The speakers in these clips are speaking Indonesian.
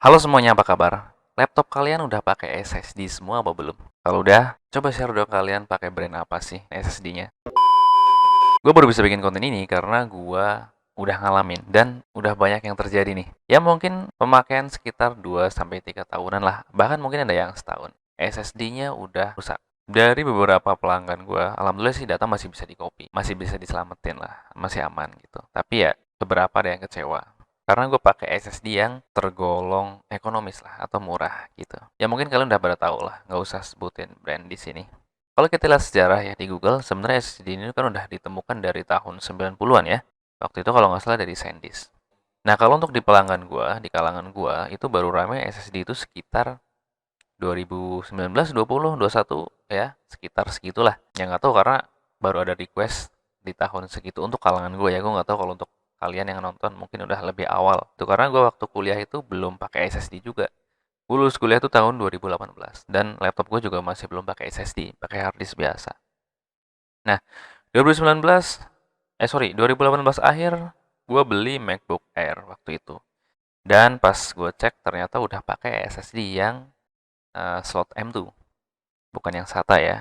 Halo semuanya, apa kabar? Laptop kalian udah pakai SSD semua apa belum? Kalau udah, coba share dong kalian pakai brand apa sih SSD-nya? Gue baru bisa bikin konten ini karena gue udah ngalamin dan udah banyak yang terjadi nih. Ya mungkin pemakaian sekitar 2 sampai 3 tahunan lah, bahkan mungkin ada yang setahun. SSD-nya udah rusak. Dari beberapa pelanggan gue, alhamdulillah sih data masih bisa di-copy, masih bisa diselamatin lah, masih aman gitu. Tapi ya beberapa ada yang kecewa. Karena gue pakai SSD yang tergolong ekonomis lah atau murah gitu. Ya mungkin kalian udah pada tahu lah, nggak usah sebutin brand di sini. Kalau kita lihat sejarah ya di Google, sebenarnya SSD ini kan udah ditemukan dari tahun 90-an ya. Waktu itu kalau nggak salah dari SanDisk. Nah, kalau untuk di pelanggan gua, di kalangan gua, itu baru rame SSD itu sekitar 2019, 20, 21 ya, sekitar segitulah. Yang nggak tahu karena baru ada request di tahun segitu untuk kalangan gue ya. Gue nggak tahu kalau untuk kalian yang nonton mungkin udah lebih awal. Itu karena gue waktu kuliah itu belum pakai SSD juga. Gue lulus kuliah itu tahun 2018 dan laptop gue juga masih belum pakai SSD, pakai hard disk biasa. Nah, 2019 sorry, 2018 akhir gue beli MacBook Air waktu itu. Dan pas gue cek ternyata udah pakai SSD yang slot M2, bukan yang SATA ya.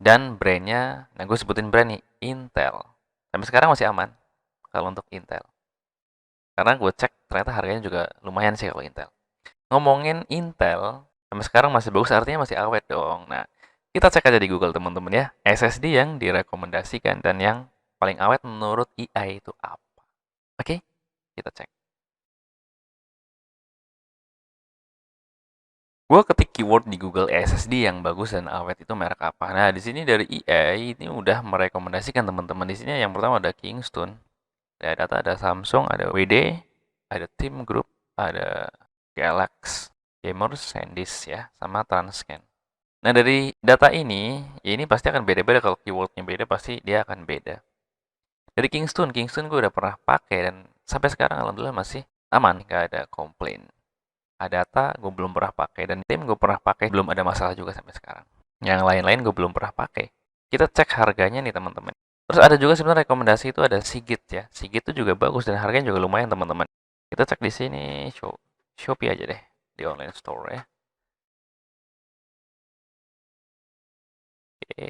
Dan brandnya, nah gue sebutin brand nih, Intel. Sampai sekarang masih aman kalau untuk Intel. Karena gue cek ternyata harganya juga lumayan sih kalau Intel. Ngomongin Intel, sampai sekarang masih bagus artinya masih awet dong. Nah, kita cek aja di Google teman-teman ya, SSD yang direkomendasikan dan yang paling awet menurut EI itu apa. Oke, kita cek. Gue ketik keyword di Google SSD yang bagus dan awet itu merek apa. Nah, di sini dari EA ini udah merekomendasikan teman-teman di sini yang pertama ada Kingston, ada data, ada Samsung, ada WD, ada Team Group, ada Galax, Gamers, SanDisk ya, sama Transcan. Nah, dari data ini pasti akan beda-beda. Kalau keywordnya beda, pasti dia akan beda. Dari Kingston gue udah pernah pakai dan sampai sekarang alhamdulillah masih aman, nggak ada komplain. Adata gue belum pernah pakai dan tim gue pernah pakai belum ada masalah juga sampai sekarang. Yang lain-lain gue belum pernah pakai. Kita cek harganya nih teman-teman. Terus ada juga sebenarnya rekomendasi itu ada Sigit ya. Sigit itu juga bagus dan harganya juga lumayan teman-teman. Kita cek di sini Shopee aja deh di online store ya. Oke,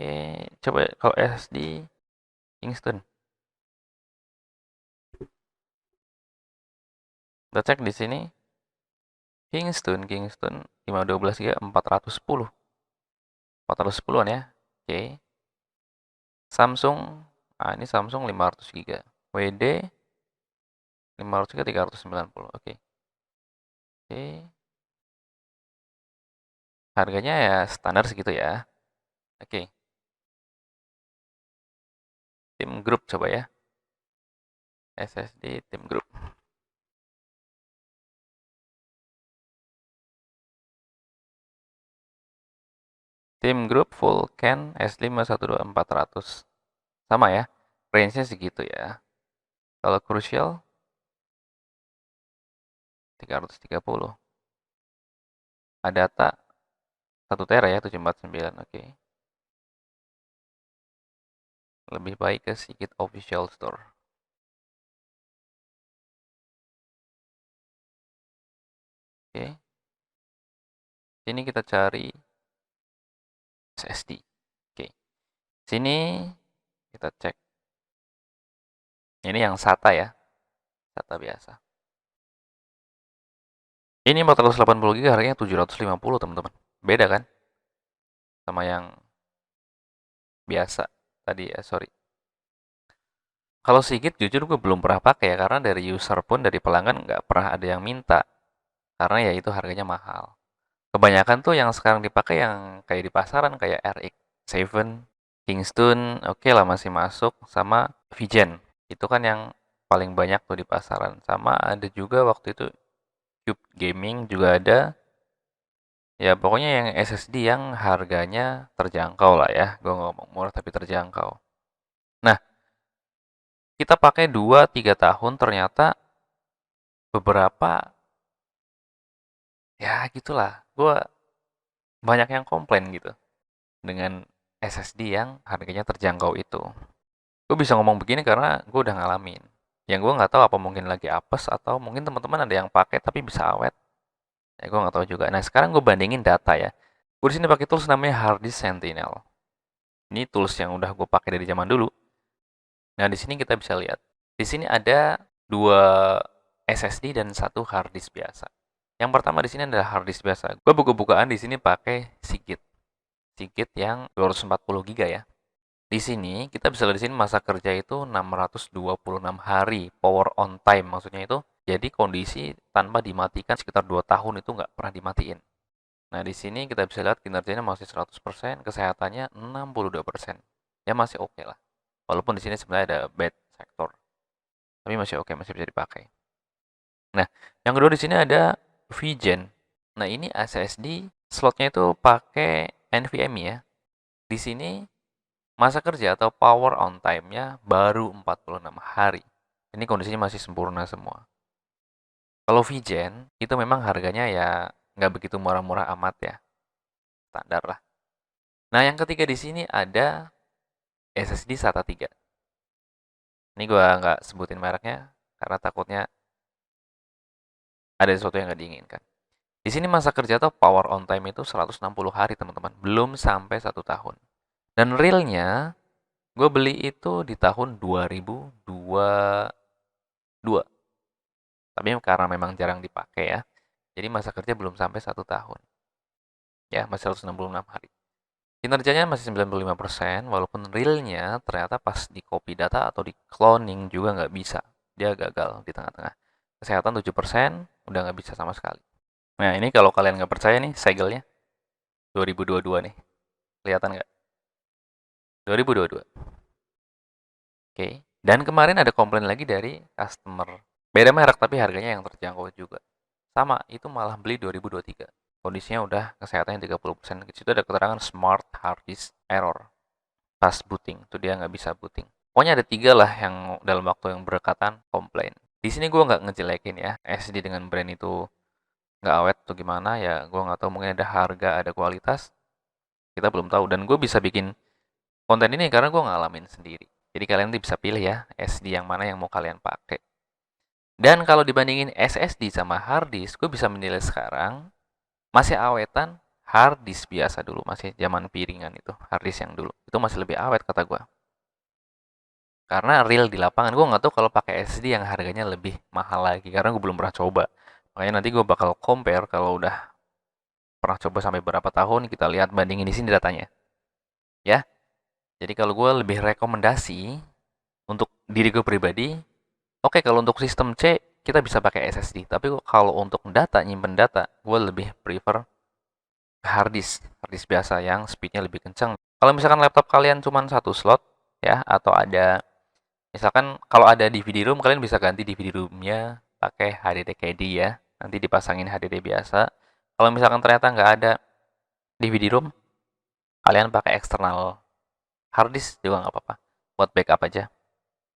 coba kalau SSD Kingston. Kita cek di sini Kingston 512 GB 410. 410-an ya. Oke. Samsung, nah ini Samsung 500 GB. WD 500 GB 390. Oke. Oke. Harganya ya standar segitu ya. Oke. Tim Group coba ya. SSD Tim Group. Tim Group full can S512 400. Sama ya. Range-nya segitu ya. Kalau Crucial 330. Adata 1 tera ya 749. Oke. Lebih baik ke Sigit Official Store. Oke. Sini kita cari SSD. Oke. Sini kita cek. Ini yang SATA ya. SATA biasa. Ini 480 GB harganya 750 teman-teman. Beda kan? Sama yang biasa tadi ya, sorry. Kalau Sigit jujur gue belum pernah pakai ya, karena dari user pun dari pelanggan nggak pernah ada yang minta. Karena ya itu harganya mahal. Kebanyakan tuh yang sekarang dipakai yang kayak di pasaran kayak RX7, Kingston, oke lah masih masuk, sama Vigen. Itu kan yang paling banyak tuh di pasaran. Sama ada juga waktu itu Cube Gaming juga ada. Ya pokoknya yang SSD yang harganya terjangkau lah ya. Gue ngomong murah tapi terjangkau. Nah, kita pakai 2-3 tahun ternyata beberapa ya gitulah. Gue banyak yang komplain gitu dengan SSD yang harganya terjangkau itu. Gue bisa ngomong begini karena gue udah ngalamin. Yang gue nggak tahu apa mungkin lagi apes atau mungkin teman-teman ada yang pakai tapi bisa awet. Ya, gue nggak tahu juga. Nah, sekarang gue bandingin data ya. Gue di sini pakai tools namanya Harddisk Sentinel. Ini tools yang udah gue pakai dari zaman dulu. Nah, di sini kita bisa lihat. Di sini ada 2 SSD dan 1 harddisk biasa. Yang pertama di sini adalah harddisk biasa. Gue buka-bukaan di sini pakai Seagate. Seagate yang 240 GB ya. Di sini kita bisa lihat di sini masa kerja itu 626 hari power on time, maksudnya itu jadi kondisi tanpa dimatikan sekitar 2 tahun itu nggak pernah dimatiin. Nah, di sini kita bisa lihat kinerjanya masih 100%, kesehatannya 62%. Ya masih oke lah. Walaupun di sini sebenarnya ada bad sector, tapi masih oke, masih bisa dipakai. Nah, yang kedua di sini ada VGen. Nah, ini SSD slotnya itu pakai NVMe ya. Di sini masa kerja atau power on time-nya baru 46 hari. Ini kondisinya masih sempurna semua. Kalau VGen, itu memang harganya ya nggak begitu murah-murah amat ya. Standar lah. Nah, yang ketiga di sini ada SSD SATA 3. Ini gua nggak sebutin mereknya karena takutnya ada sesuatu yang nggak diinginkan. Di sini masa kerja atau power on time itu 160 hari, teman-teman. Belum sampai 1 tahun. Dan realnya, gue beli itu di tahun 2022. Tapi karena memang jarang dipakai ya. Jadi masa kerja belum sampai 1 tahun. Ya, masih 166 hari. Kinerjanya masih 95%, walaupun realnya ternyata pas di copy data atau di cloning juga nggak bisa. Dia gagal di tengah-tengah. Kesehatan 7%, udah nggak bisa sama sekali. Nah, ini kalau kalian nggak percaya nih, segelnya 2022 nih. Kelihatan nggak? 2022. Oke. Dan kemarin ada komplain lagi dari customer. Beda merek tapi harganya yang terjangkau juga. Sama, itu malah beli 2023. Kondisinya udah kesehatannya 30%. Di situ ada keterangan smart hard disk error. Pas booting, itu dia nggak bisa booting. Pokoknya ada 3 lah yang dalam waktu yang berdekatan komplain. Di sini gue nggak ngejelekin ya, SD dengan brand itu nggak awet atau gimana ya, gue nggak tahu, mungkin ada harga, ada kualitas, kita belum tahu. Dan gue bisa bikin konten ini karena gue ngalamin sendiri. Jadi kalian tuh bisa pilih ya SD yang mana yang mau kalian pakai. Dan kalau dibandingin SSD sama hard disk, gue bisa menilai sekarang masih awetan hard disk biasa dulu, masih zaman piringan itu, hard disk yang dulu. Itu masih lebih awet kata gue. Karena real di lapangan gue nggak tahu kalau pakai SSD yang harganya lebih mahal lagi karena gue belum pernah coba. Makanya nanti gue bakal compare kalau udah pernah coba sampai berapa tahun, kita lihat bandingin di sini datanya. Ya. Jadi kalau gue lebih rekomendasi untuk diri gue pribadi, oke, kalau untuk sistem C kita bisa pakai SSD. Tapi kalau untuk data, nyimpen data, gue lebih prefer hard disk biasa yang speednya lebih kencang. Kalau misalkan laptop kalian cuma 1 slot ya, atau ada misalkan kalau ada DVD room, kalian bisa ganti DVD roomnya pakai HDD KD ya. Nanti dipasangin HDD biasa. Kalau misalkan ternyata nggak ada DVD room, kalian pakai eksternal hard disk juga nggak apa-apa. Buat backup aja.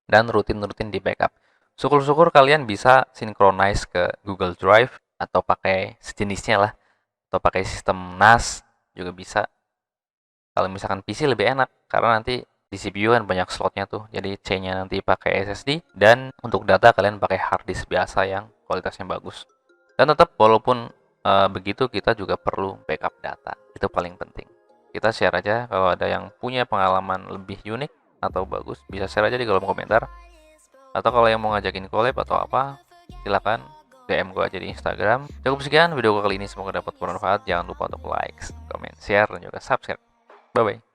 Dan rutin-rutin di backup. Syukur-syukur kalian bisa synchronize ke Google Drive atau pakai sejenisnya lah. Atau pakai sistem NAS juga bisa. Kalau misalkan PC lebih enak karena nanti di CPU kan banyak slotnya tuh. Jadi C-nya nanti pakai SSD dan untuk data kalian pakai hard disk biasa yang kualitasnya bagus. Dan tetap walaupun begitu kita juga perlu backup data. Itu paling penting. Kita share aja kalau ada yang punya pengalaman lebih unik atau bagus, bisa share aja di kolom komentar. Atau kalau yang mau ngajakin collab atau apa, silakan DM gue aja di Instagram. Cukup sekian video gue kali ini, semoga dapat bermanfaat. Jangan lupa untuk like, comment, share, dan juga subscribe. Bye bye.